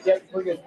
Yep, we're good.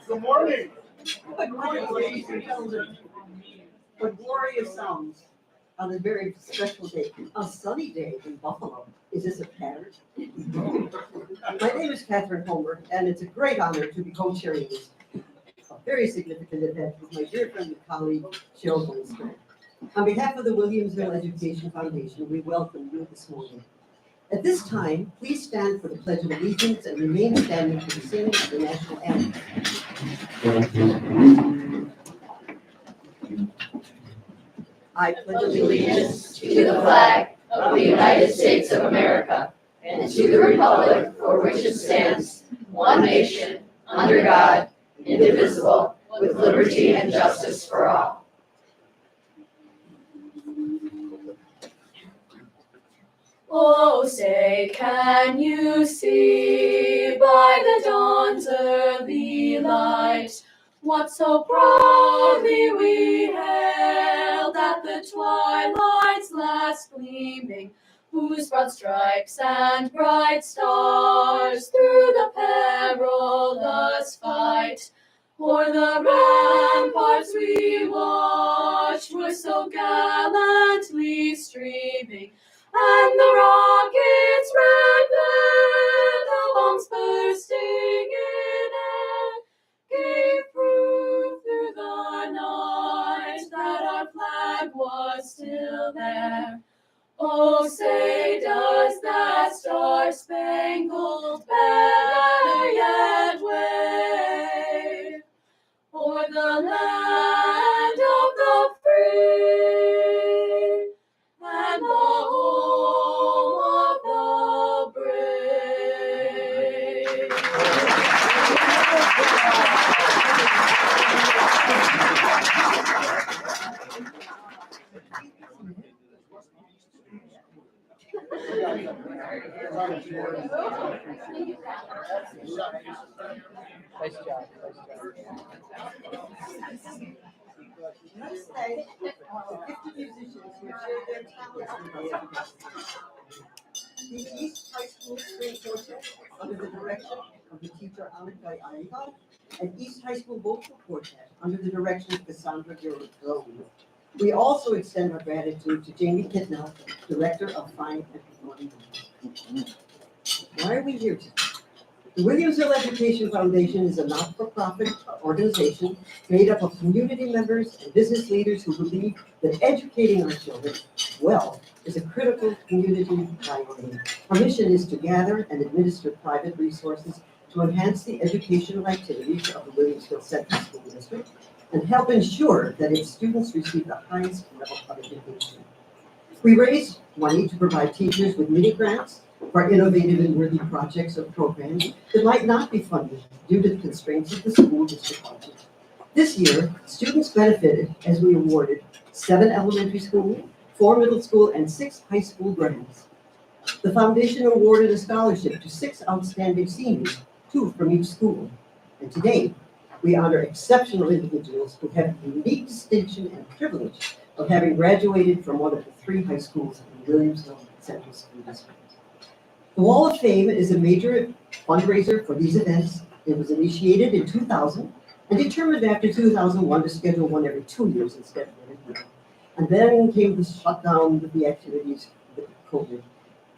Good morning. Good morning, ladies and gentlemen. What glorious sounds on a very special day, a sunny day in Buffalo. Is this a pattern? My name is Catherine Homer, and it's a great honor to be co-chairing this very significant event with my dear friend and colleague, Cheryl Holmstrom. On behalf of the Williamsville Education Foundation, we welcome you this morning. At this time, please stand for the Pledge of Allegiance and remain standing for the singing of the national anthem. I pledge allegiance to the flag of the United States of America and to the republic for which it stands, one nation, under God, indivisible, with liberty and justice for all. Oh, say, can you see by the dawn's early light what so proudly we hailed at the twilight's last gleaming, whose broad stripes and bright stars through the perilous fight o'er the ramparts we watched were so gallantly streaming, and the rocket's red glare, the bombs bursting in air, gave proof through the night that our flag was still there. Oh, say, does that star-spangled banner yet wave o'er the land of the free and the home of the brave? Nice job. Let's say 50 musicians who share their talents with us. The East High School String Quartet, under the direction of the teacher Annika Ariha, and East High School Vocal Quartet, under the direction of Cassandra Gillen. We also extend our gratitude to Jamie Kidnell, Director of Fine and Performing Arts. Why are we here today? The Williamsville Education Foundation is a not-for-profit organization made up of community members and business leaders who believe that educating our children well is a critical community priority. Our mission is to gather and administer private resources to enhance the educational activities of the Williamsville Central School District and help ensure that its students receive the highest level of education. We raise money to provide teachers with mini grants for innovative and worthy projects or programs that might not be funded due to the constraints of the school district budget. This year, students benefited as we awarded 7 elementary school, 4 middle school, and 6 high school grants. The foundation awarded a scholarship to 6 outstanding seniors, 2 from each school. And today, we honor exceptional individuals who have the unique distinction and privilege of having graduated from one of the 3 high schools in the Williamsville Central School District. The Wall of Fame is a major fundraiser for these events. It was initiated in 2000 and determined after 2001 to schedule one every 2 years instead of every year. And then came the shutdown with the activities with COVID.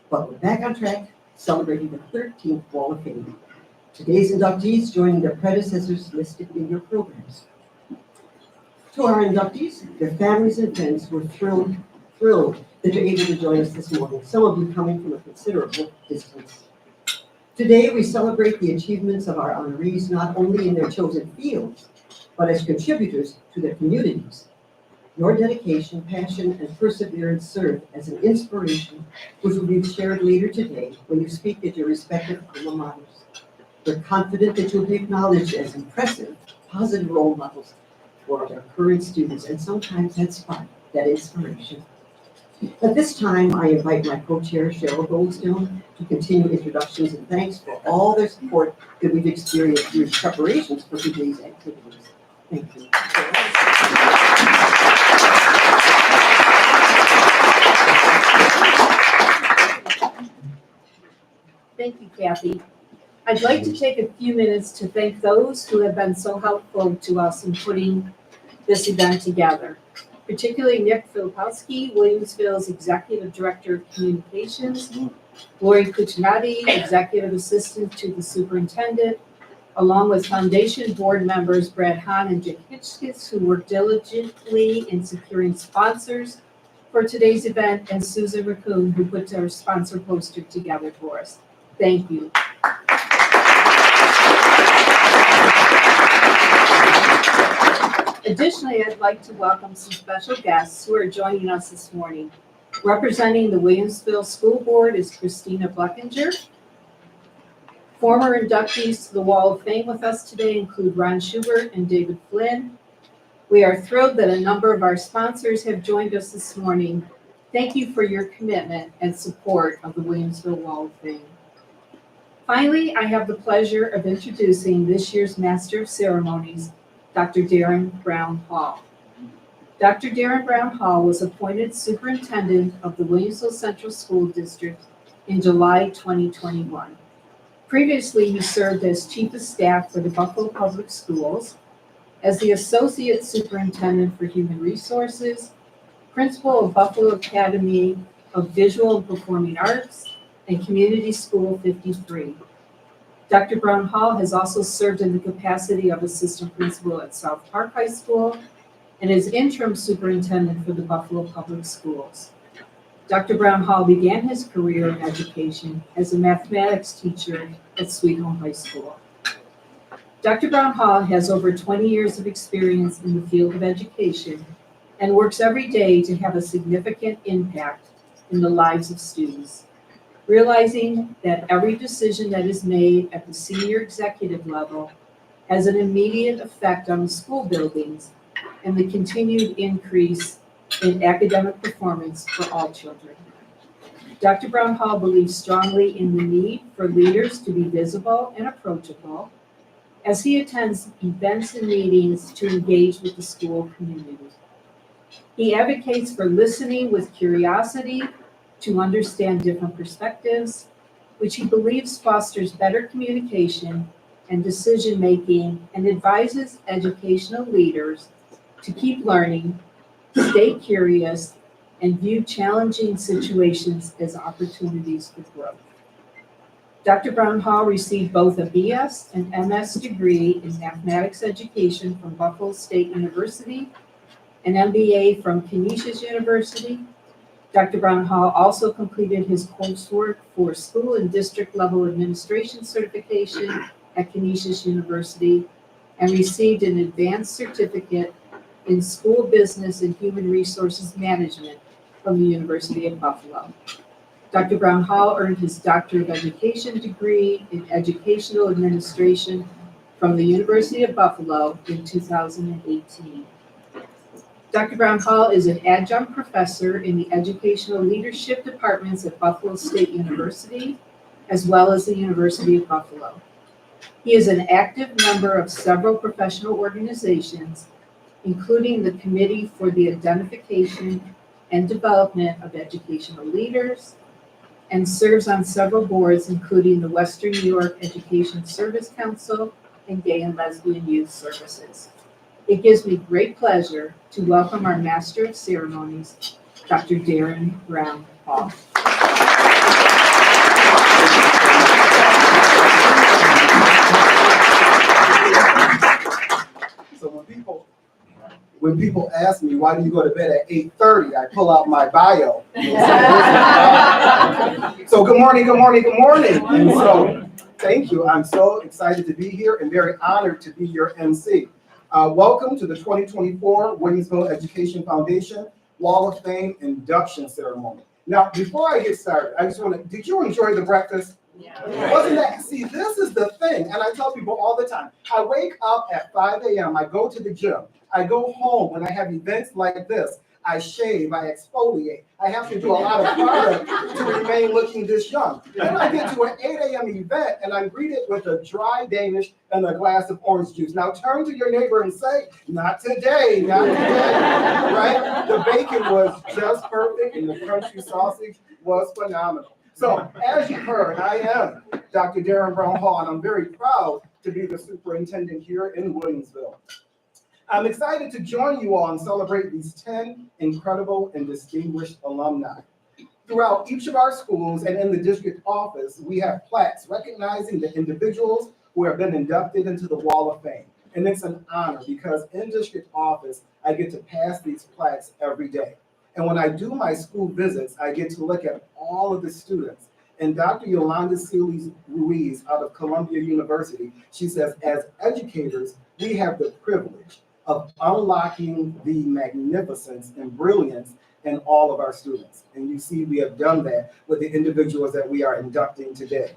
But we're back on track, celebrating the 13th Wall of Fame. Today's inductees joining their predecessors listed in your programs. To our inductees, their families and friends were thrilled that you're able to join us this morning, some of you coming from a considerable distance. Today, we celebrate the achievements of our honorees not only in their chosen fields, but as contributors to their communities. Your dedication, passion, and perseverance serve as an inspiration, which will be shared later today when you speak at your respective alma maters. We're confident that you'll be acknowledged as impressive, positive role models for our current students, and sometimes that spark, that inspiration. At this time, I invite my co-chair, Cheryl Goldstone, to continue introductions and thanks for all their support that we've experienced through preparations for today's activities. Thank you. Thank you, Kathy. I'd like to take a few minutes to thank those who have been so helpful to us in putting this event together, particularly Nick Filipowski, Williamsville's Executive Director of Communications, Lori Cucinotti, Executive Assistant to the Superintendent, along with Foundation Board members Brad Hahn and Dick Hitchkis, who worked diligently in securing sponsors for today's event, and Susan Raccoon, who put our sponsor poster together for us. Thank you. Additionally, I'd like to welcome some special guests who are joining us this morning. Representing the Williamsville School Board is Christina Bleckinger. Former inductees to the Wall of Fame with us today include Ron Schubert and David Flynn. We are thrilled that a number of our sponsors have joined us this morning. Thank you for your commitment and support of the Williamsville Wall of Fame. Finally, I have the pleasure of introducing this year's Master of Ceremonies, Dr. Darren Brown Hall. Dr. Darren Brown Hall was appointed Superintendent of the Williamsville Central School District in July 2021. Previously, he served as Chief of Staff for the Buffalo Public Schools, as the Associate Superintendent for Human Resources, Principal of Buffalo Academy of Visual and Performing Arts, and Community School 53. Dr. Brown Hall has also served in the capacity of Assistant Principal at South Park High School and is Interim Superintendent for the Buffalo Public Schools. Dr. Brown Hall began his career in education as a mathematics teacher at Sweet Home High School. Dr. Brown Hall has over 20 years of experience in the field of education and works every day to have a significant impact in the lives of students, realizing that every decision that is made at the senior executive level has an immediate effect on the school buildings and the continued increase in academic performance for all children. Dr. Brown Hall believes strongly in the need for leaders to be visible and approachable as he attends events and meetings to engage with the school community. He advocates for listening with curiosity to understand different perspectives, which he believes fosters better communication and decision-making, and advises educational leaders to keep learning, stay curious, and view challenging situations as opportunities for growth. Dr. Brown Hall received both a BS and MS degree in mathematics education from Buffalo State University, an MBA from Canisius University. Dr. Brown Hall also completed his coursework for school and district level administration certification at Canisius University and received an advanced certificate in school business and human resources management from the University of Buffalo. Dr. Brown Hall earned his Doctor of Education degree in Educational Administration from the University of Buffalo in 2018. Dr. Brown Hall is an adjunct professor in the Educational Leadership Departments at Buffalo State University, as well as the University of Buffalo. He is an active member of several professional organizations, including the Committee for the Identification and Development of Educational Leaders, and serves on several boards, including the Western New York Education Service Council and Gay and Lesbian Youth Services. It gives me great pleasure to welcome our Master of Ceremonies, Dr. Darren Brown Hall. So when people ask me, why do you go to bed at 8:30, I pull out my bio. So good morning. And so thank you. I'm so excited to be here and very honored to be your MC. Welcome to the 2024 Williamsville Education Foundation Wall of Fame induction ceremony. Now, before I get started, I just want to, did you enjoy the breakfast? Yeah. Wasn't that, see, this is the thing, and I tell people all the time, I wake up at 5 a.m., I go to the gym, I go home when I have events like this, I shave, I exfoliate, I have to do a lot of product to remain looking this young. Then I get to an 8 a.m. event and I'm greeted with a dry Danish and a glass of orange juice. Now turn to your neighbor and say, not today, right? The bacon was just perfect and the crunchy sausage was phenomenal. So as you heard, I am Dr. Darren Brown Hall, and I'm very proud to be the superintendent here in Williamsville. I'm excited to join you all and celebrate these 10 incredible and distinguished alumni. Throughout each of our schools and in the district office, we have plaques recognizing the individuals who have been inducted into the Wall of Fame. And it's an honor because in district office, I get to pass these plaques every day. And when I do my school visits, I get to look at all of the students. And Dr. Yolanda Seeley Ruiz out of Columbia University, she says, as educators, we have the privilege of unlocking the magnificence and brilliance in all of our students. And you see, we have done that with the individuals that we are inducting today.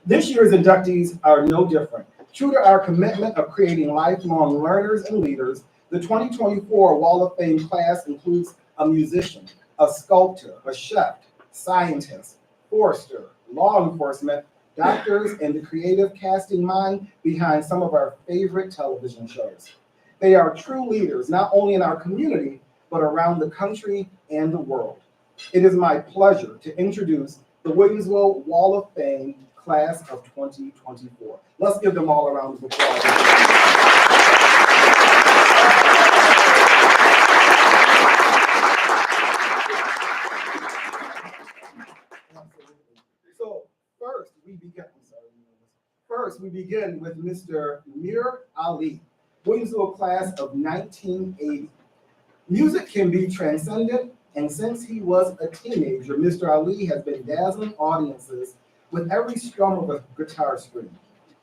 This year's inductees are no different. True to our commitment of creating lifelong learners and leaders, the 2024 Wall of Fame class includes a musician, a sculptor, a chef, scientist, forester, law enforcement, doctors, and the creative casting mind behind some of our favorite television shows. They are true leaders, not only in our community, but around the country and the world. It is my pleasure to introduce the Williamsville Wall of Fame class of 2024. Let's give them all a round of applause. So first we begin with Mr. Mir Ali, Williamsville class of 1980. Music can be transcendent, and since he was a teenager, Mr. Ali has been dazzling audiences with every strum of a guitar string.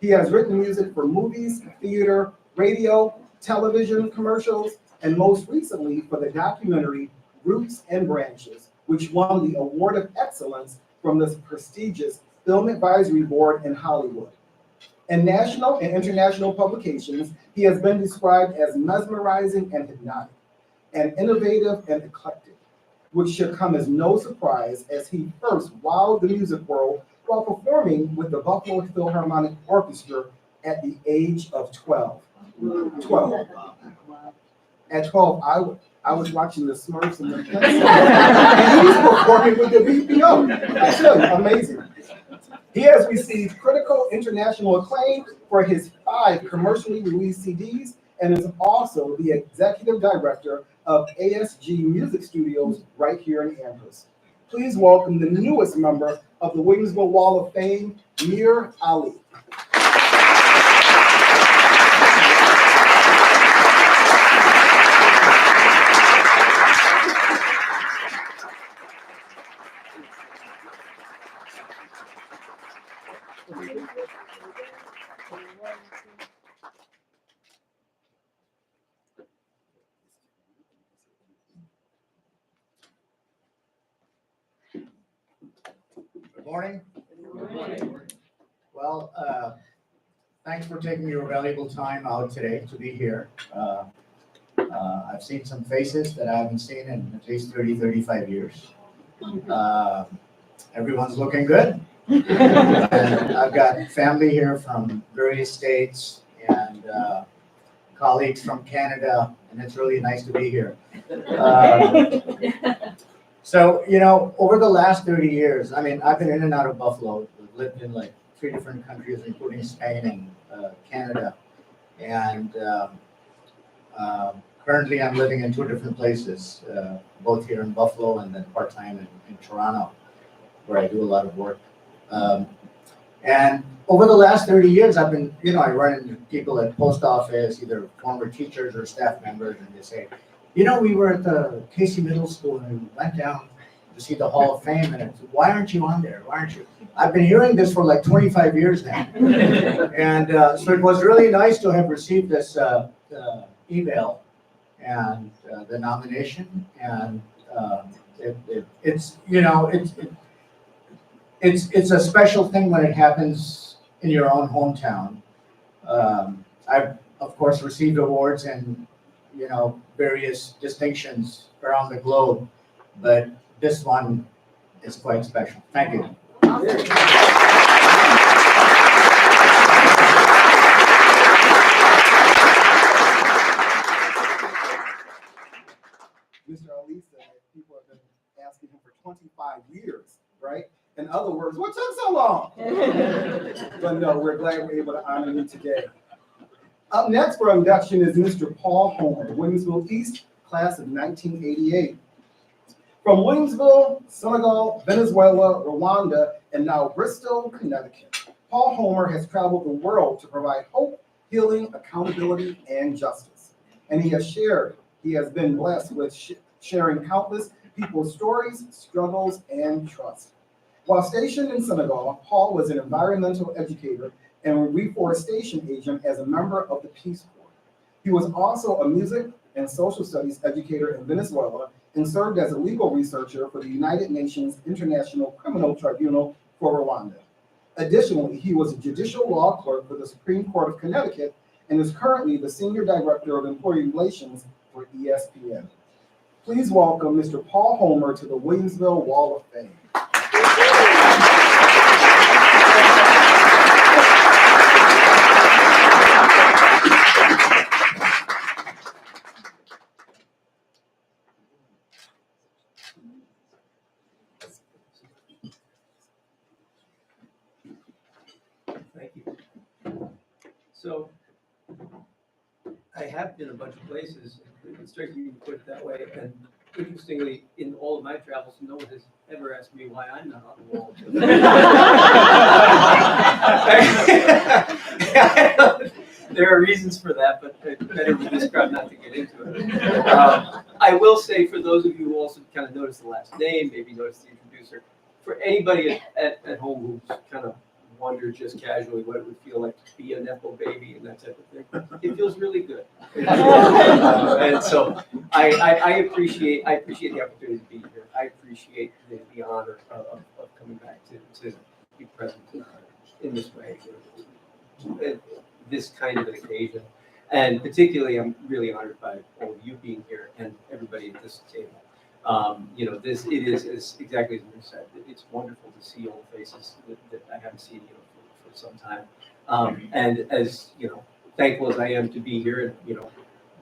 He has written music for movies, theater, radio, television commercials, and most recently for the documentary Roots and Branches, which won the Award of Excellence from the prestigious Film Advisory Board in Hollywood. In national and international publications, he has been described as mesmerizing and hypnotic, and innovative and eclectic, which should come as no surprise as he first wowed the music world while performing with the Buffalo Philharmonic Orchestra at the age of 12. At 12, I was watching the Smurfs and the and he was performing with the BPO. I tell you, amazing. He has received critical international acclaim for his 5 commercially released CDs and is also the executive director of ASG Music Studios right here in Amherst. Please welcome the newest member of the Williamsville Wall of Fame, Mir Ali. Good morning. Well, thanks for taking your valuable time out today to be here. I've seen some faces that I haven't seen in at least 30, 35 years. Everyone's looking good. And I've got family here from various states and colleagues from Canada, and it's really nice to be here. So, over the last 30 years, I mean, I've been in and out of Buffalo, lived in like 3 different countries, including Spain and Canada. And currently I'm living in 2 different places, both here in Buffalo and then part-time in Toronto, where I do a lot of work. And over the last 30 years, I've been, I run into people at post office, either former teachers or staff members, and they say, we were at the Casey Middle School and we went down to see the Hall of Fame, and it's, why aren't you on there? Why aren't you? I've been hearing this for like 25 years now. And so it was really nice to have received this email and the nomination. And it's a special thing when it happens in your own hometown. I've, of course, received awards and various distinctions around the globe, but this one is quite special. Thank you. Mr. Ali said people have been asking him for 25 years, right? In other words, what took so long? But no, we're glad we're able to honor you today. Up next for induction is Mr. Paul Homer, Williamsville East, class of 1988. From Williamsville, Senegal, Venezuela, Rwanda, and now Bristol, Connecticut, Paul Homer has traveled the world to provide hope, healing, accountability, and justice. And he has been blessed with sharing countless people's stories, struggles, and trust. While stationed in Senegal, Paul was an environmental educator and reforestation agent as a member of the Peace Corps. He was also a music and social studies educator in Venezuela and served as a legal researcher for the United Nations International Criminal Tribunal for Rwanda. Additionally, he was a judicial law clerk for the Supreme Court of Connecticut and is currently the Senior Director of Employee Relations for ESPN. Please welcome Mr. Paul Homer to the Williamsville Wall of Fame. Thank you. So I have been a bunch of places. It's tricky to put it that way. And interestingly, in all of my travels, no one has ever asked me why I'm not on the wall. There are reasons for that, but better to describe not to get into it. I will say, for those of you who also kind of noticed the last name, maybe noticed the introducer, for anybody at home who's kind of wondered just casually what it would feel like to be a Nepo baby and that type of thing, it feels really good. And so I appreciate the opportunity to be here. I appreciate the honor of coming back to be present in this way, this kind of an occasion. And particularly, I'm really honored by all of you being here and everybody at this table. It is exactly as you said. It's wonderful to see old faces that I haven't seen for some time. And as thankful as I am to be here and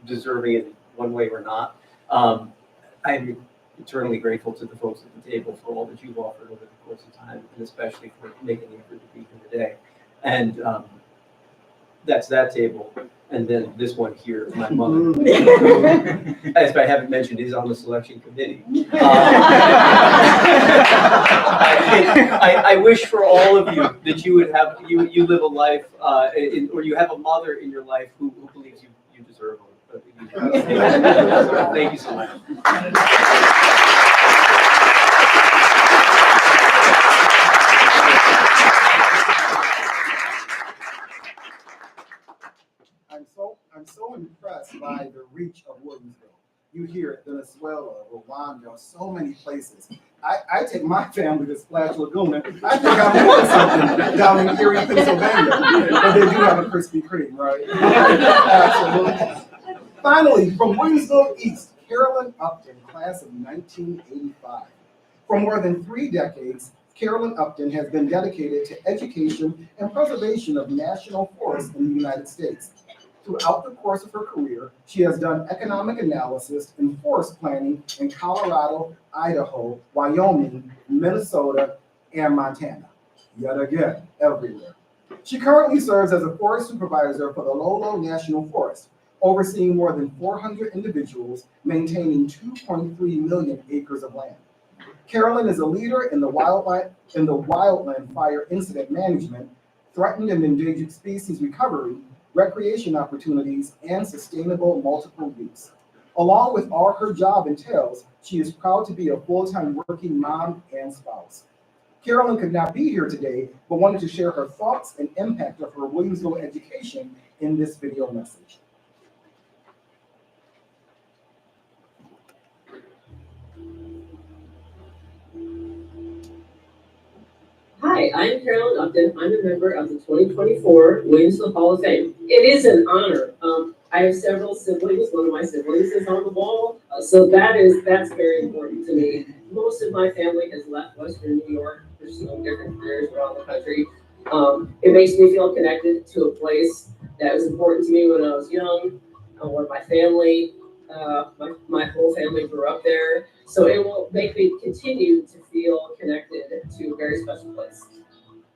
deserving in one way or not, I'm eternally grateful to the folks at the table for all that you've offered over the course of time, and especially for making the effort to be here today. And that's that table. And then this one here, my mother, as I haven't mentioned, is on the selection committee. I wish for all of you that you would have, you live a life, or you have a mother in your life who believes you deserve one. Thank you so much. I'm so impressed by the reach of Williamsville. You hear it, Venezuela, Rwanda, so many places. I take my family to Splash Lagoon, and I think I'm doing something down in Erie, Pennsylvania. But they do have a Krispy Kreme, right? Absolutely. Finally, from Williamsville East, Carolyn Upton, class of 1985. For more than 3 decades, Carolyn Upton has been dedicated to education and preservation of national forests in the United States. Throughout the course of her career, she has done economic analysis and forest planning in Colorado, Idaho, Wyoming, Minnesota, and Montana. Yet again, everywhere. She currently serves as a forest supervisor for the Lolo National Forest, overseeing more than 400 individuals, maintaining 2.3 million acres of land. Carolyn is a leader in the wildland fire incident management, threatened and endangered species recovery, recreation opportunities, and sustainable multiple use. Along with all her job entails, she is proud to be a full-time working mom and spouse. Carolyn could not be here today, but wanted to share her thoughts and impact of her Williamsville education in this video message. Hi, I'm Carolyn Upton. I'm a member of the 2024 Williamsville Hall of Fame. It is an honor. I have several siblings. One of my siblings is on the wall, so that's very important to me. Most of my family has left Western New York, pursuing different careers around the country. It makes me feel connected to a place that was important to me when I was young. When my family, my whole family grew up there. So it will make me continue to feel connected to a very special place.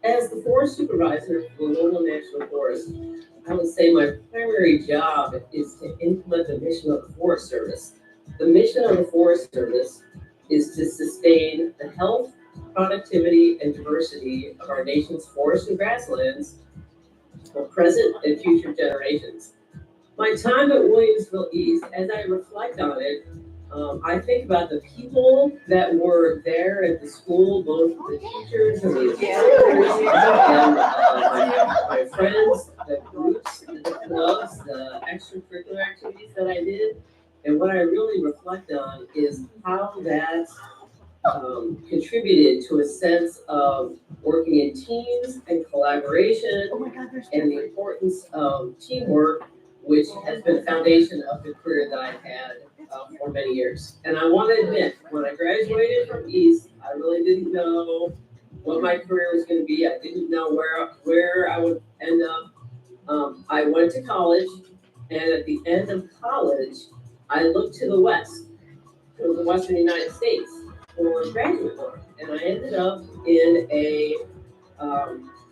As the forest supervisor for the Lolo National Forest, I would say my primary job is to implement the mission of the Forest Service. The mission of the Forest Service is to sustain the health, productivity, and diversity of our nation's forests and grasslands for present and future generations. My time at Williamsville East, as I reflect on it, I think about the people that were there at the school, both the teachers and the instructors, and my friends, the groups, the clubs, the extracurricular activities that I did. And what I really reflect on is how that contributed to a sense of working in teams and collaboration, and the importance of teamwork, which has been the foundation of the career that I've had for many years. And I want to admit, when I graduated from East, I really didn't know what my career was going to be. I didn't know where I would end up. I went to college, and at the end of college, I looked to the west, to the western United States, for graduate work. And I ended up in a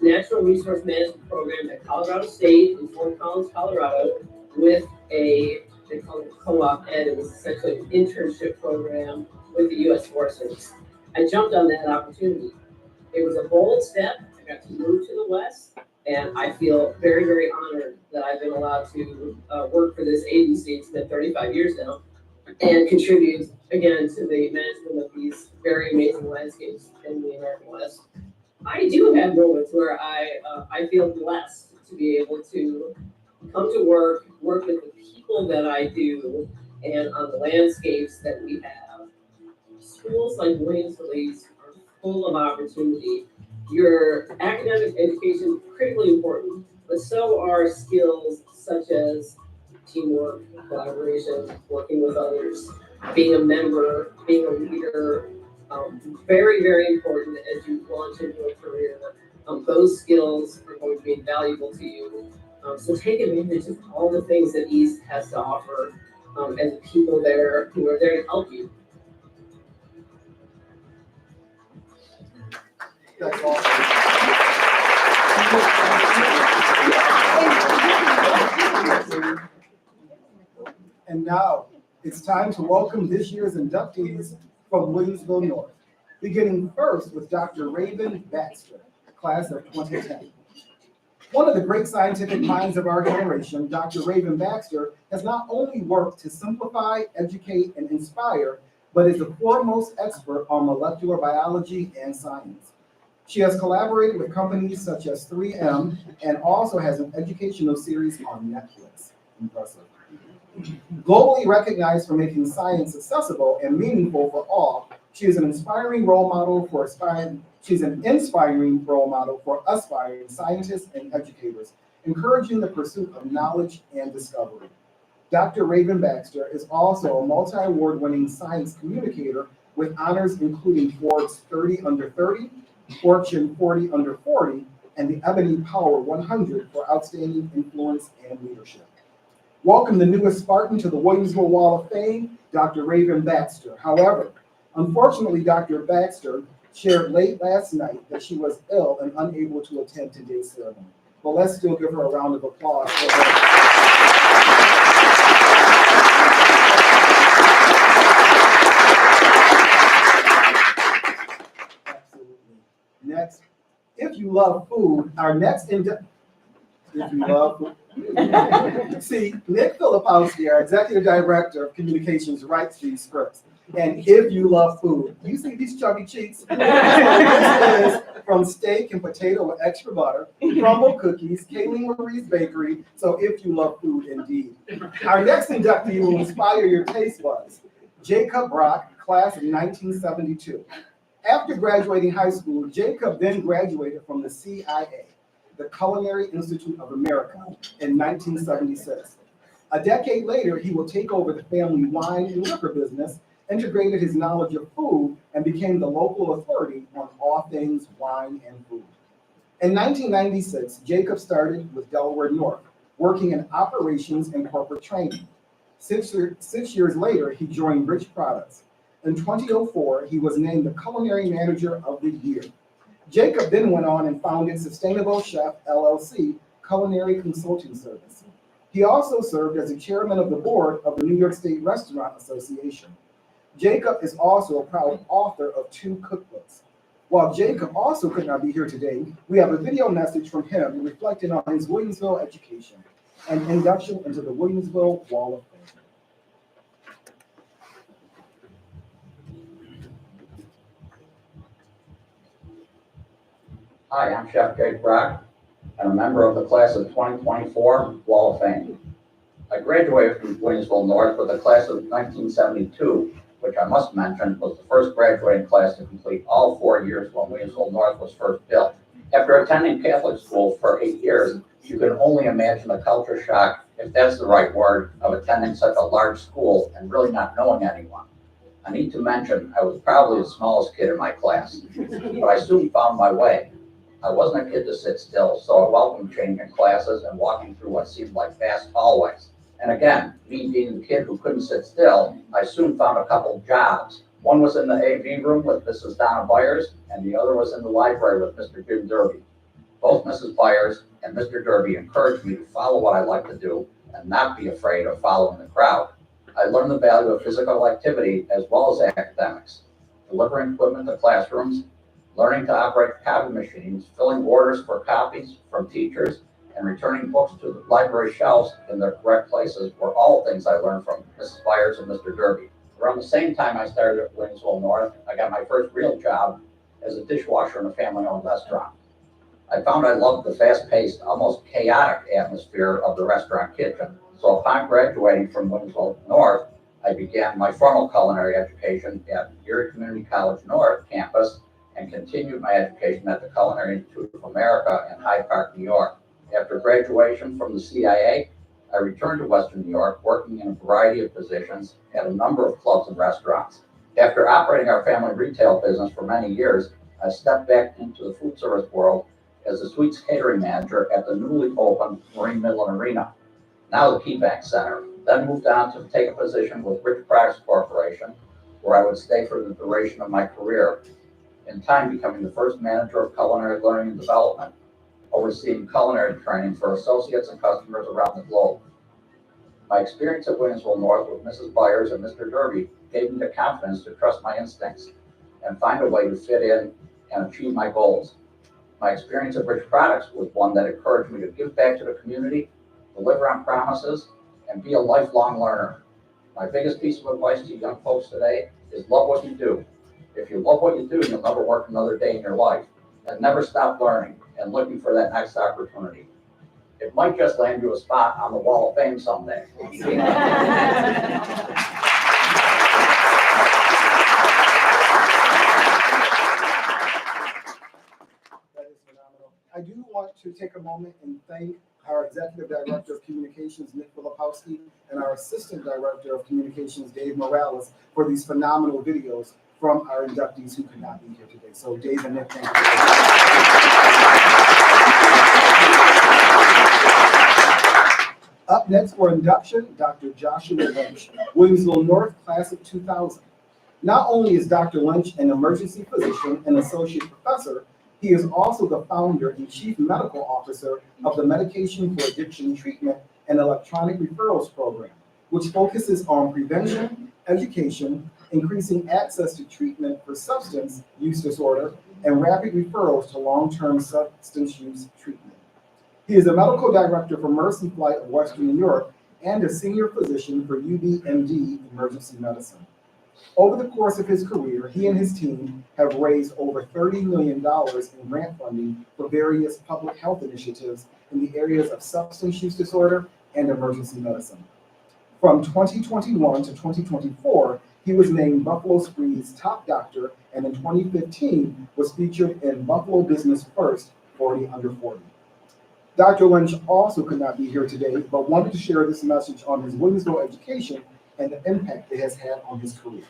natural resource management program at Colorado State in Fort Collins, Colorado, with they call it co-op ed. It was essentially an internship program with the U.S. Forest Service. I jumped on that opportunity. It was a bold step. I got to move to the West, and I feel very, very honored that I've been allowed to work for this agency. It's been 35 years now, and contribute again to the management of these very amazing landscapes in the American West. I do have moments where I feel blessed to be able to come to work with the people that I do, and on the landscapes that we have. Schools like Williamsville East are full of opportunity. Your academic education is critically important, but so are skills such as teamwork, collaboration, working with others, being a member, being a leader. Very, very important as you launch into a career. Those skills are going to be invaluable to you. So take advantage of all the things that East has to offer, and the people there who are there to help you. That's awesome. Now, it's time to welcome this year's inductees from Williamsville North, beginning first with Dr. Raven Baxter, class of 2010. One of the great scientific minds of our generation, Dr. Raven Baxter has not only worked to simplify, educate, and inspire, but is the foremost expert on molecular biology and science. She has collaborated with companies such as 3M and also has an educational series on Netflix. Impressive. Globally recognized for making science accessible and meaningful for all, she is an inspiring role model for aspiring scientists and educators, encouraging the pursuit of knowledge and discovery. Dr. Raven Baxter is also a multi-award winning science communicator with honors including Forbes 30 Under 30, Fortune 40 Under 40, and the Ebony Power 100 for outstanding influence and leadership. Welcome the newest Spartan to the Williamsville Wall of Fame, Dr. Raven Baxter. However, unfortunately, Dr. Baxter shared late last night that she was ill and unable to attend today's ceremony. But let's still give her a round of applause for her. Absolutely. Next, if you love food, our next if you love food. See, Nick Filipowski, our Executive Director of Communications, writes these scripts. And if you love food, you see these chubby cheeks? This is from steak and potato with extra butter, crumble cookies, Kayleen Marie's Bakery. So if you love food, indeed. Our next inductee will inspire your taste buds. Jacob Brock, class of 1972. After graduating high school, Jacob then graduated from the CIA, the Culinary Institute of America, in 1976. A decade later, he will take over the family wine and liquor business, integrated his knowledge of food, and became the local authority on all things wine and food. In 1996, Jacob started with Delaware North, working in operations and corporate training. 6 years later, he joined Rich Products. In 2004, he was named the Culinary Manager of the Year. Jacob then went on and founded Sustainable Chef LLC, Culinary Consulting Service. He also served as the chairman of the board of the New York State Restaurant Association. Jacob is also a proud author of 2 cookbooks. While Jacob also could not be here today, we have a video message from him reflecting on his Williamsville education and induction into the Williamsville Wall of Fame. Hi, I'm Chef Jake Brock. I'm a member of the class of 2024 Wall of Fame. I graduated from Williamsville North with the class of 1972, which I must mention was the first graduating class to complete all 4 years when Williamsville North was first built. After attending Catholic school for 8 years, you can only imagine the culture shock, if that's the right word, of attending such a large school and really not knowing anyone. I need to mention I was probably the smallest kid in my class, but I soon found my way. I wasn't a kid to sit still, so I welcomed changing classes and walking through what seemed like vast hallways. And again, me being the kid who couldn't sit still, I soon found a couple jobs. One was in the AV room with Mrs. Donna Byers, and the other was in the library with Mr. Jim Derby. Both Mrs. Byers and Mr. Derby encouraged me to follow what I like to do and not be afraid of following the crowd. I learned the value of physical activity as well as academics, delivering equipment to classrooms, learning to operate copy machines, filling orders for copies from teachers, and returning books to the library shelves in their correct places were all things I learned from Mrs. Byers and Mr. Derby. Around the same time I started at Williamsville North, I got my first real job as a dishwasher in a family-owned restaurant. I found I loved the fast-paced, almost chaotic atmosphere of the restaurant kitchen. So upon graduating from Williamsville North, I began my formal culinary education at Erie Community College North campus and continued my education at the Culinary Institute of America in Hyde Park, New York. After graduation from the CIA, I returned to Western New York, working in a variety of positions at a number of clubs and restaurants. After operating our family retail business for many years, I stepped back into the food service world as a suites catering manager at the newly opened Marine Midland Arena, now the KeyBank Center. Then moved on to take a position with Rich Products Corporation, where I would stay for the duration of my career, in time becoming the first manager of culinary learning and development, overseeing culinary training for associates and customers around the globe. My experience at Williamsville North with Mrs. Byers and Mr. Derby gave me the confidence to trust my instincts and find a way to fit in and achieve my goals. My experience at Rich Products was one that encouraged me to give back to the community, deliver on promises, and be a lifelong learner. My biggest piece of advice to young folks today is love what you do. If you love what you do, you'll never work another day in your life, and never stop learning and looking for that next opportunity. It might just land you a spot on the Wall of Fame someday. That is phenomenal. I do want to take a moment and thank our Executive Director of Communications, Nick Filipowski, and our Assistant Director of Communications, Dave Morales, for these phenomenal videos from our inductees who could not be here today. So Dave and Nick, thank you. Up next for induction, Dr. Joshua Lynch, Williamsville North, Class of 2000. Not only is Dr. Lynch an emergency physician and associate professor, he is also the founder and chief medical officer of the Medication for Addiction Treatment and Electronic Referrals Program, which focuses on prevention, education, increasing access to treatment for substance use disorder, and rapid referrals to long-term substance use treatment. He is a medical director for Mercy Flight of Western New York and a senior physician for UBMD Emergency Medicine. Over the course of his career, he and his team have raised over $30 million in grant funding for various public health initiatives in the areas of substance use disorder and emergency medicine. From 2021 to 2024, he was named Buffalo Spree's top doctor, and in 2015 was featured in Buffalo Business First 40 Under 40. Dr. Lynch also could not be here today, but wanted to share this message on his Williamsville education and the impact it has had on his career.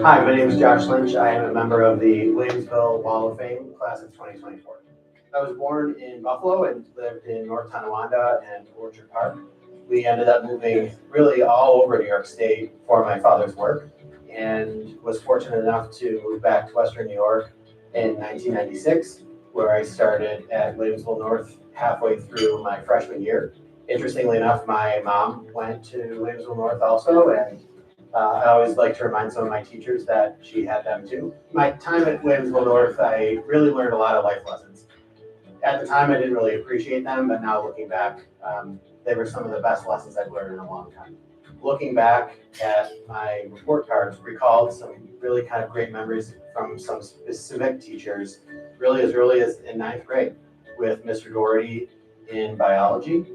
Hi, my name is Josh Lynch. I am a member of the Williamsville Wall of Fame, class of 2024. I was born in Buffalo and lived in North Tonawanda and Orchard Park. We ended up moving really all over New York State for my father's work, and was fortunate enough to move back to Western New York in 1996, where I started at Williamsville North halfway through my freshman year. Interestingly enough, my mom went to Williamsville North also, and I always like to remind some of my teachers that she had them too. My time at Williamsville North, I really learned a lot of life lessons. At the time, I didn't really appreciate them, but now looking back, they were some of the best lessons I've learned in a long time. Looking back at my report cards, recalled some really kind of great memories from some specific teachers, really as early as in 9th grade with Mr. Doherty in biology.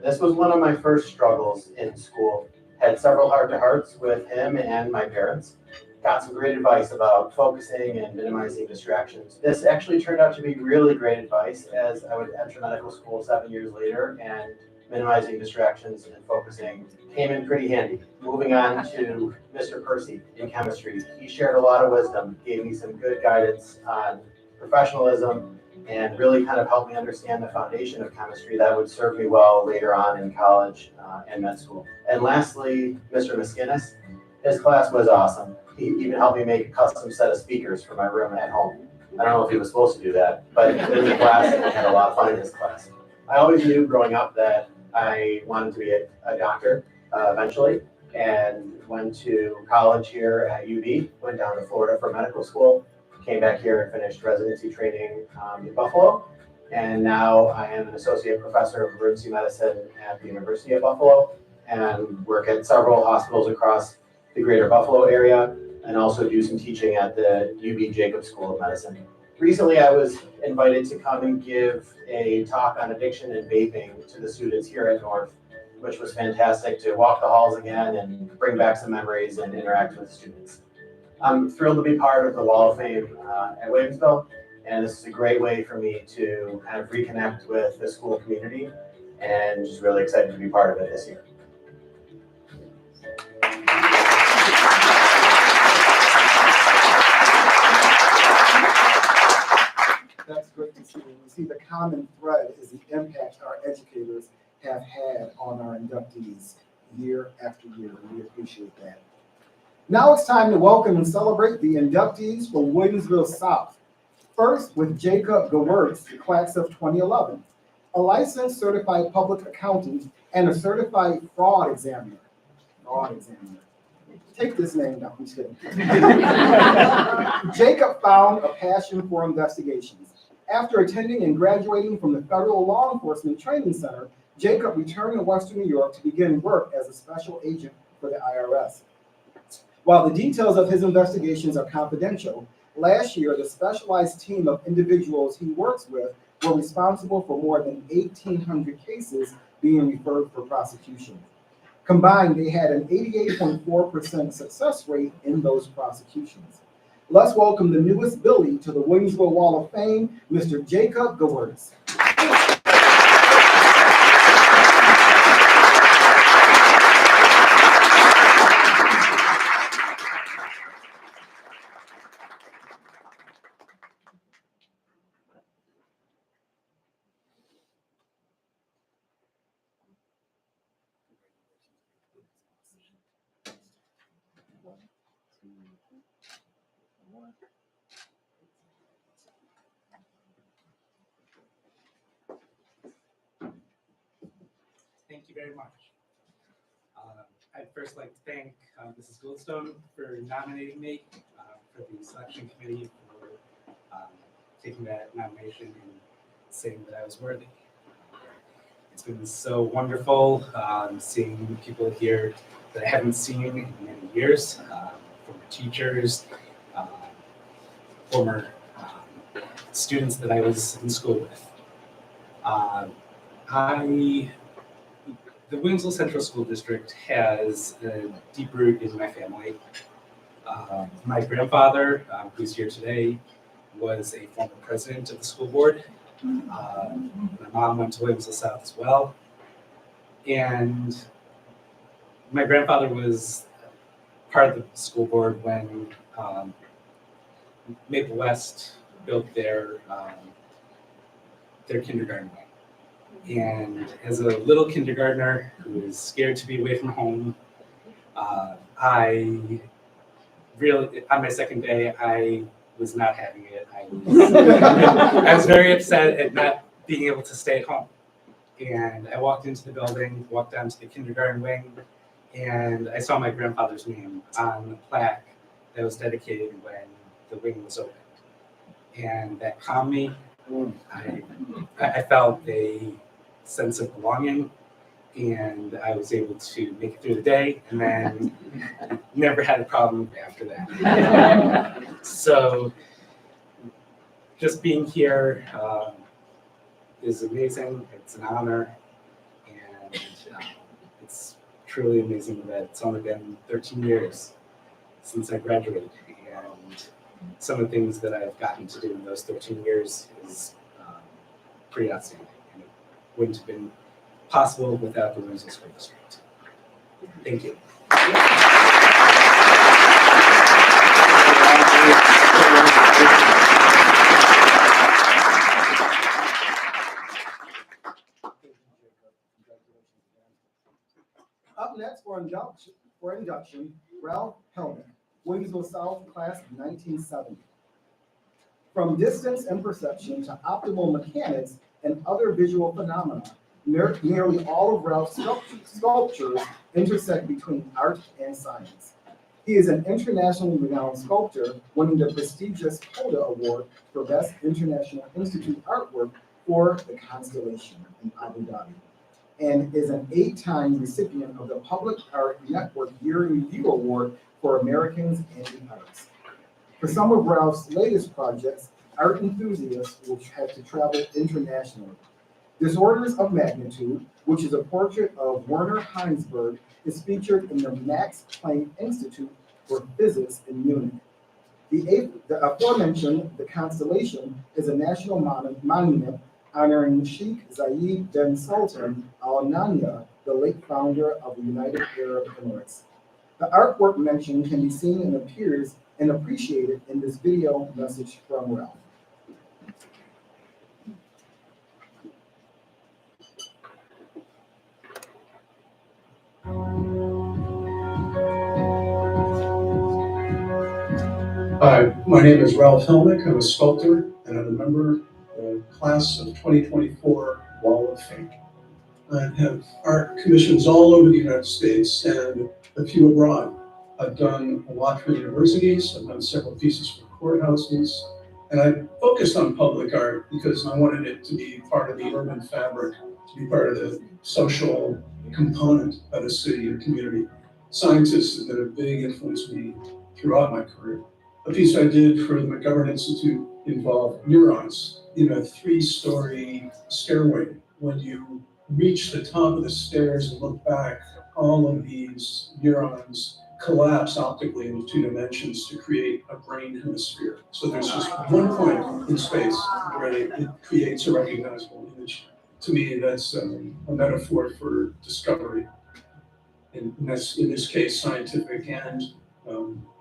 This was one of my first struggles in school. Had several heart-to-hearts with him and my parents. Got some great advice about focusing and minimizing distractions. This actually turned out to be really great advice, as I would enter medical school 7 years later, and minimizing distractions and focusing came in pretty handy. Moving on to Mr. Percy in chemistry. He shared a lot of wisdom, gave me some good guidance on professionalism, and really kind of helped me understand the foundation of chemistry that would serve me well later on in college and med school. And lastly, Mr. Miskinnis. His class was awesome. He even helped me make a custom set of speakers for my room at home. I don't know if he was supposed to do that, but in the class, I had a lot of fun in his class. I always knew growing up that I wanted to be a doctor eventually, and went to college here at UB, went down to Florida for medical school, came back here and finished residency training in Buffalo. And now I am an associate professor of emergency medicine at the University of Buffalo, and work at several hospitals across the greater Buffalo area, and also do some teaching at the UB Jacobs School of Medicine. Recently, I was invited to come and give a talk on addiction and vaping to the students here at North, which was fantastic to walk the halls again and bring back some memories and interact with students. I'm thrilled to be part of the Wall of Fame at Williamsville, and this is a great way for me to kind of reconnect with the school community, and just really excited to be part of it this year. That's great to see. We see the common thread is the impact our educators have had on our inductees year after year. We appreciate that. Now it's time to welcome and celebrate the inductees from Williamsville South. First, with Jacob Gewirtz, class of 2011, a licensed certified public accountant and a certified fraud examiner. Take this name down, I'm just kidding. Jacob found a passion for investigations. After attending and graduating from the Federal Law Enforcement Training Center, Jacob returned to Western New York to begin work as a special agent for the IRS. While the details of his investigations are confidential, last year the specialized team of individuals he works with were responsible for more than 1,800 cases being referred for prosecution. Combined, they had an 88.4% success rate in those prosecutions. Let's welcome the newest Billy to the Williamsville Wall of Fame, Mr. Jacob Gewirtz. Thank you very much. I'd first like to thank Mrs. Goldstone for nominating me for the selection committee for taking that nomination and saying that I was worthy. It's been so wonderful seeing people here that I haven't seen in many years, former teachers, former students that I was in school with. The Williamsville Central School District has a deep root in my family. My grandfather, who's here today, was a former president of the school board. My mom went to Williamsville South as well. And my grandfather was part of the school board when Maple West built their kindergarten wing. And as a little kindergartner who was scared to be away from home, I really, on my second day, I was not having it. I was very upset at not being able to stay at home. And I walked into the building, walked down to the kindergarten wing, and I saw my grandfather's name on the plaque that was dedicated when the wing was opened. And that calmed me. I felt a sense of belonging, and I was able to make it through the day, and then never had a problem after that. So just being here is amazing. It's an honor, and it's truly amazing that it's only been 13 years since I graduated, and some of the things that I've gotten to do in those 13 years is pretty outstanding. And it wouldn't have been possible without the Williamsville School District. Thank you. Up next for induction, Ralph Hellman, Williamsville South, class of 1970. From distance and perception to optimal mechanics and other visual phenomena, nearly all of Ralph's sculptures intersect between art and science. He is an internationally renowned sculptor, winning the prestigious CODA Award for Best International Institute Artwork for The Constellation in Abu Dhabi, and is an 8-time recipient of the Public Art Network Year in Review Award for Americans in the Arts. For some of Ralph's latest projects, art enthusiasts will have to travel internationally. Disorders of Magnitude, which is a portrait of Werner Heinsberg, is featured in the Max Planck Institute for Physics in Munich. The aforementioned The Constellation is a national monument honoring Sheikh Zayed bin Sultan Al Nahyan, the late founder of the United Arab Emirates. The artwork mentioned can be seen and appears and appreciated in this video message from Ralph. Hi, my name is Ralph Helmick. I'm a sculptor and I'm a member of the class of 2024 Wall of Fame. I have art commissions all over the United States and a few abroad. I've done a lot for universities, I've done several pieces for courthouses, and I focused on public art because I wanted it to be part of the urban fabric, to be part of the social component of a city or community. Scientists have been a big influence on me throughout my career. A piece I did for the McGovern Institute involved neurons in a 3-story stairway. When you reach the top of the stairs and look back, all of these neurons collapse optically into 2 dimensions to create a brain hemisphere. So there's just one point in space where it creates a recognizable image. To me, that's a metaphor for discovery. In this case, scientific and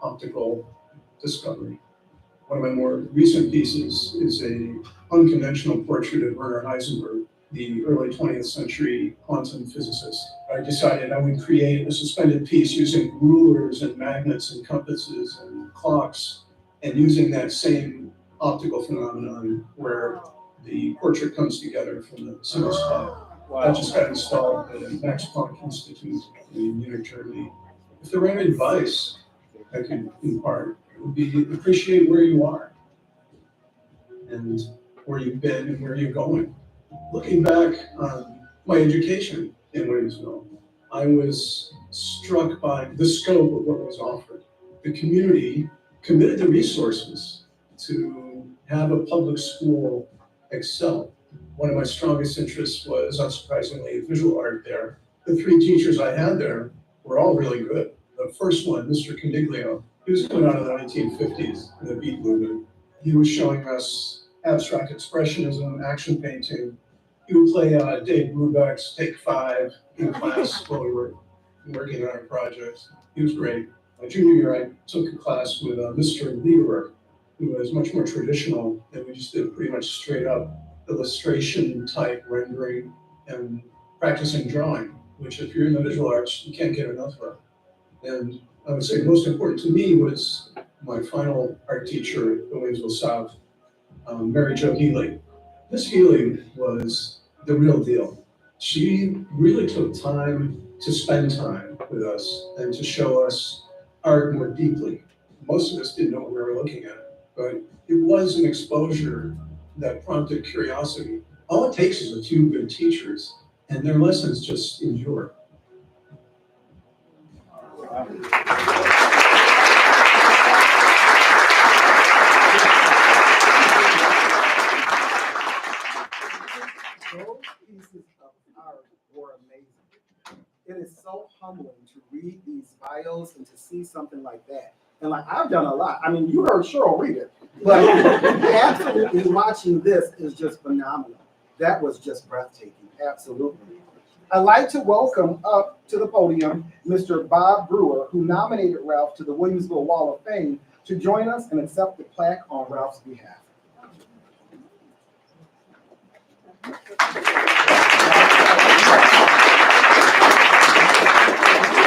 optical discovery. One of my more recent pieces is an unconventional portrait of Werner Heisenberg, the early 20th century quantum physicist. I decided I would create a suspended piece using rulers and magnets and compasses and clocks, and using that same optical phenomenon where the portrait comes together from the single spot. I just got installed at the Max Planck Institute in Munich, Germany. If there were any advice I could impart, it would be appreciate where you are and where you've been and where you're going. Looking back on my education in Williamsville, I was struck by the scope of what was offered. The community committed the resources to have a public school excel. One of my strongest interests was, unsurprisingly, visual art there. The 3 teachers I had there were all really good. The first one, Mr. Condiglio, he was coming out of the 1950s in the beat movement. He was showing us abstract expressionism, action painting. He would play Dave Brubeck's Take 5 in class while we were working on our projects. He was great. My junior year, I took a class with Mr. Lieber, who was much more traditional, and we just did pretty much straight up illustration type rendering and practicing drawing, which if you're in the visual arts, you can't get enough of. And I would say most important to me was my final art teacher at Williamsville South, Mary Jo Healy. Miss Healy was the real deal. She really took time to spend time with us and to show us art more deeply. Most of us didn't know what we were looking at, but it was an exposure that prompted curiosity. All it takes is a few good teachers, and their lessons just endure. Those pieces of art were amazing. It is so humbling to read these bios and to see something like that. And like I've done a lot. I mean, you heard Cheryl read it, but absolutely watching this is just phenomenal. That was just breathtaking. Absolutely. I'd like to welcome up to the podium Mr. Bob Brewer, who nominated Ralph to the Williamsville Wall of Fame, to join us and accept the plaque on Ralph's behalf.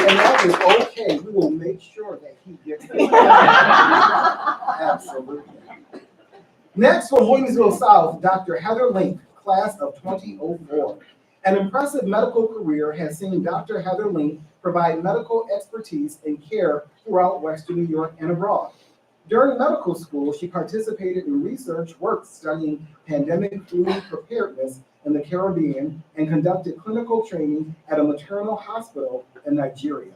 And that is okay. We will make sure that he gets it. Absolutely. Next, from Williamsville South, Dr. Heather Link, class of 2004. An impressive medical career has seen Dr. Heather Link provide medical expertise and care throughout Western New York and abroad. During medical school, she participated in research work studying pandemic flu preparedness in the Caribbean and conducted clinical training at a maternal hospital in Nigeria.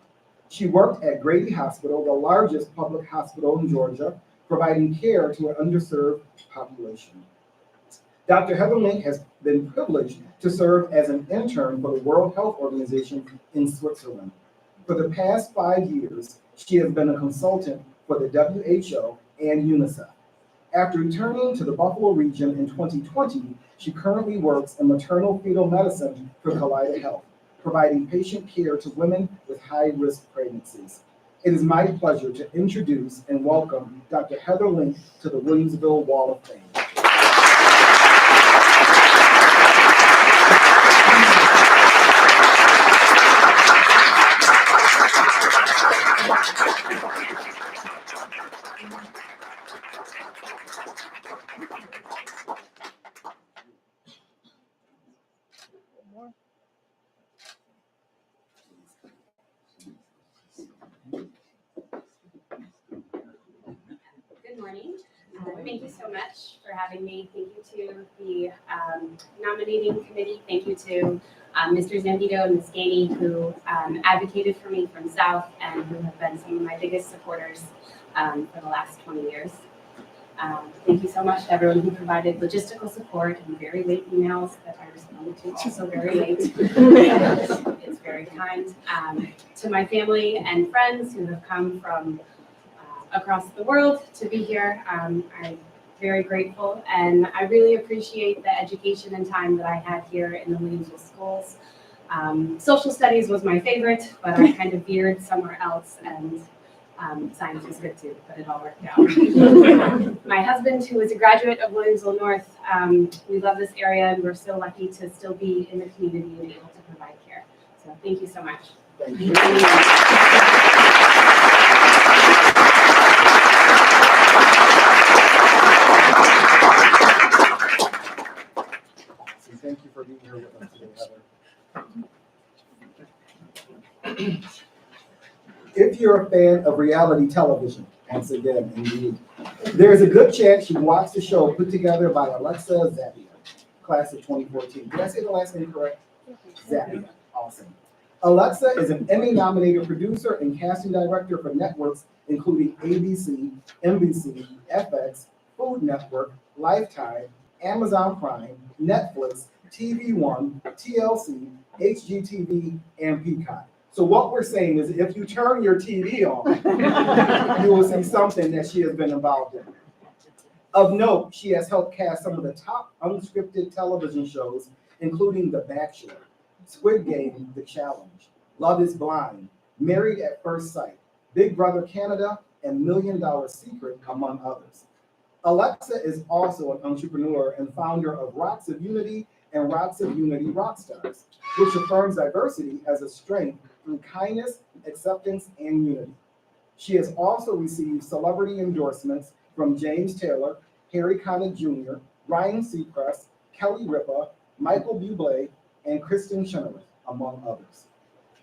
She worked at Grady Hospital, the largest public hospital in Georgia, providing care to an underserved population. Dr. Heather Link has been privileged to serve as an intern for the World Health Organization in Switzerland. For the past 5 years, she has been a consultant for the WHO and UNICEF. After returning to the Buffalo region in 2020, she currently works in maternal fetal medicine for Kaleida Health, providing patient care to women with high-risk pregnancies. It is my pleasure to introduce and welcome Dr. Heather Link to the Williamsville Wall of Fame. Good morning. Thank you so much for having me. Thank you to the nominating committee. Thank you to Mr. Zambito and Ms. Gainey, who advocated for me from South and who have been some of my biggest supporters for the last 20 years. Thank you so much to everyone who provided logistical support and very late emails that I responded to, also very late. It's very kind. To my family and friends who have come from across the world to be here, I'm very grateful, and I really appreciate the education and time that I had here in the Williamsville schools. Social studies was my favorite, but I kind of veered somewhere else, and science was good too, but it all worked out. My husband, who is a graduate of Williamsville North, we love this area, and we're so lucky to still be in the community and able to provide care. So thank you so much. Thank you. Thank you for being here with us today, Heather. If you're a fan of reality television, once again, indeed, there's a good chance you watched the show put together by Alexa Zappia, class of 2014. Did I say the last name correct? Zappia. Awesome. Alexa is an Emmy-nominated producer and casting director for networks including ABC, NBC, FX, Food Network, Lifetime, Amazon Prime, Netflix, TV One, TLC, HGTV, and Peacock. So what we're saying is if you turn your TV on, you will see something that she has been involved in. Of note, she has helped cast some of the top unscripted television shows, including The Bachelor, Squid Game, The Challenge, Love is Blind, Married at First Sight, Big Brother Canada, and $1 Million Secret, among others. Alexa is also an entrepreneur and founder of Rocks of Unity and Rocks of Unity Rockstars, which affirms diversity as a strength through kindness, acceptance, and unity. She has also received celebrity endorsements from James Taylor, Harry Connick Jr., Ryan Seacrest, Kelly Ripa, Michael Bublé, and Kristen Chenoweth, among others.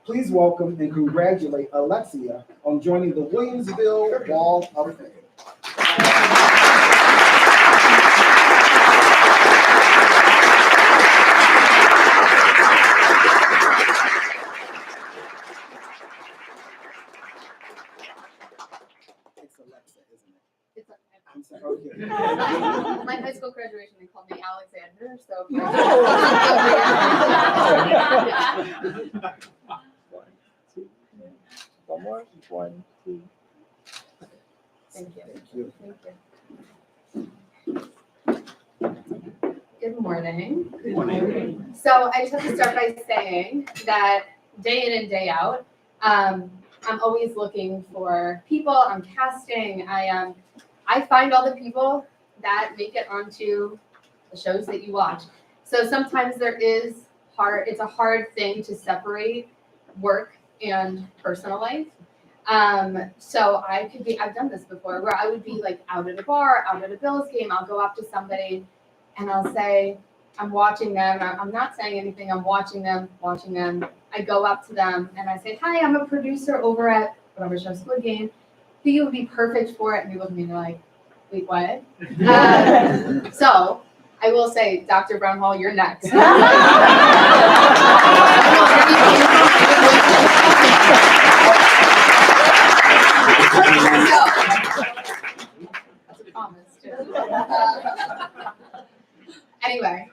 Please welcome and congratulate Alexia on joining the Williamsville Wall of Fame. It's Alexa, isn't it? It's I'm sorry, okay. my high school graduation, they called me Alexander, so. One more. 1, 2. Thank you. Thank you. Thank you. Good morning. Good morning. So I just have to start by saying that day in and day out, I'm always looking for people. I'm casting. I find all the people that make it onto the shows that you watch. So sometimes it's a hard thing to separate work and personal life. So I've done this before where I would be like out at a bar, out at a Bills game. I'll go up to somebody and I'll say, I'm watching them. I'm not saying anything. I'm watching them. I go up to them and I say, hi, I'm a producer over at whatever show, Squid Game. I think it would be perfect for it. And they look at me and they're like, wait, what? So I will say, Dr. Brownhall, you're next. That's a promise, too. Anyway,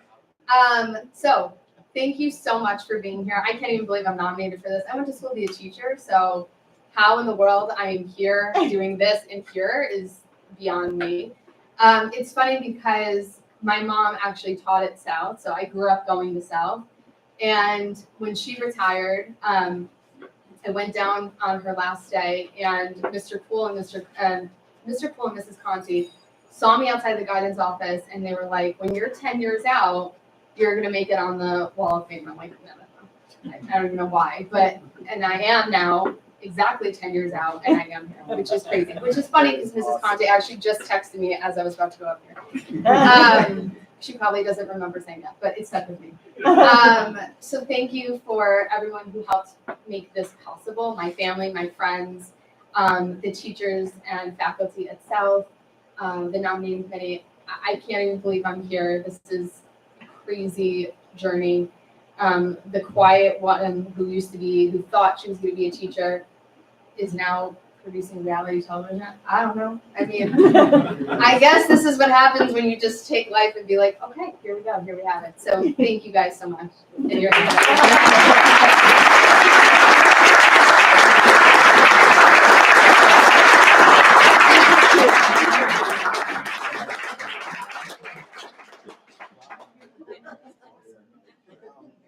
so thank you so much for being here. I can't even believe I'm nominated for this. I went to school to be a teacher, so how in the world I am here doing this and here is beyond me. It's funny because my mom actually taught at South, so I grew up going to South. And when she retired, I went down on her last day, and Mr. Poole and Mrs. Conti saw me outside the guidance office, and they were like, when you're 10 years out, you're going to make it on the Wall of Fame. I'm like, no. I don't even know why, and I am now exactly 10 years out, and I am here, which is crazy. Which is funny because Mrs. Conti actually just texted me as I was about to go up here. She probably doesn't remember saying that, but it stuck with me. So thank you for everyone who helped make this possible, my family, my friends, the teachers and faculty itself, the nominating committee. I can't even believe I'm here. This is a crazy journey. The quiet one who thought she was going to be a teacher is now producing reality television. I don't know. I mean, I guess this is what happens when you just take life and be like, okay, here we go, here we have it. So thank you guys so much. And you're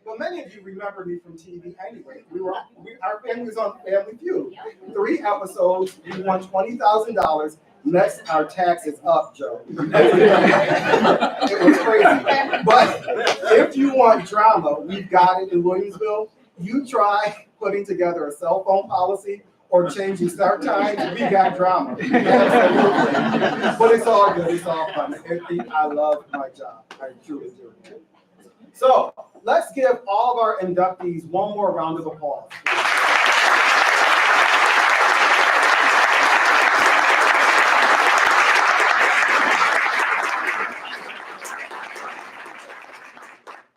Well, many of you remember me from TV anyway. Our family was on Family Feud. 3 episodes, we won $20,000. Next, our taxes up, Joe. It was crazy. But if you want drama, we've got it in Williamsville. You try putting together a cell phone policy or changing start times, we got drama. Absolutely. But it's all good, it's all fun. I love my job, I truly do. So let's give all of our inductees one more round of applause.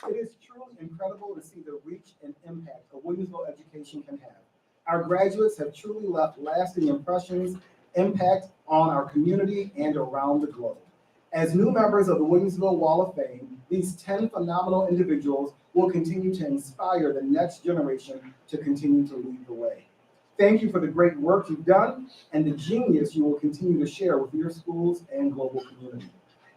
It is truly incredible to see the reach and impact a Williamsville education can have. Our graduates have truly left lasting impressions, impact on our community and around the globe. As new members of the Williamsville Wall of Fame, these 10 phenomenal individuals will continue to inspire the next generation to continue to lead the way. Thank you for the great work you've done and the genius you will continue to share with your schools and global community.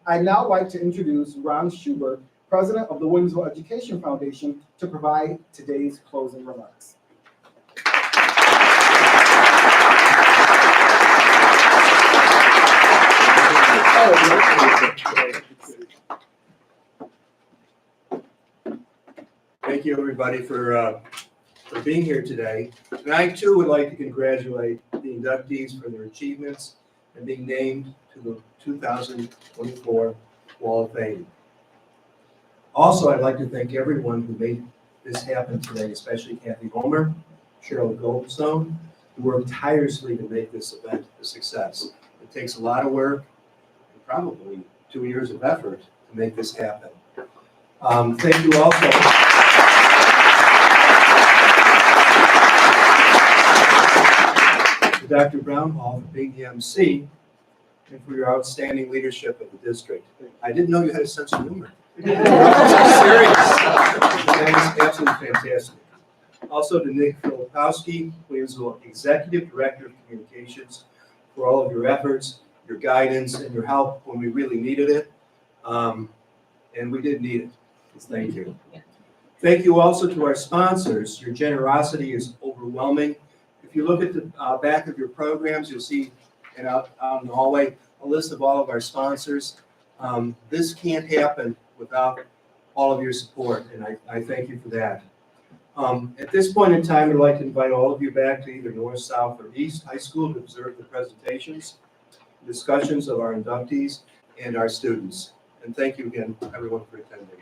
I'd now like to introduce Ron Schubert, President of the Williamsville Education Foundation, to provide today's closing remarks. Thank you, everybody, for being here today. And I, too, would like to congratulate the inductees for their achievements and being named to the 2024 Wall of Fame. Also, I'd like to thank everyone who made this happen today, especially Kathy Homer, Cheryl Goldstone, who worked tirelessly to make this event a success. It takes a lot of work and probably 2 years of effort to make this happen. Thank you also. To Dr. Brownhall for being the MC and for your outstanding leadership of the district. I didn't know you had a sense of humor. Serious. That is absolutely fantastic. Also to Nick Filipowski, Williamsville Executive Director of Communications, for all of your efforts, your guidance, and your help when we really needed it. And we did need it. Thank you. Thank you also to our sponsors. Your generosity is overwhelming. If you look at the back of your programs, you'll see, and out in the hallway, a list of all of our sponsors. This can't happen without all of your support, and I thank you for that. At this point in time, I'd like to invite all of you back to either North, South, or East High School to observe the presentations, discussions of our inductees, and our students. And thank you again, everyone, for attending.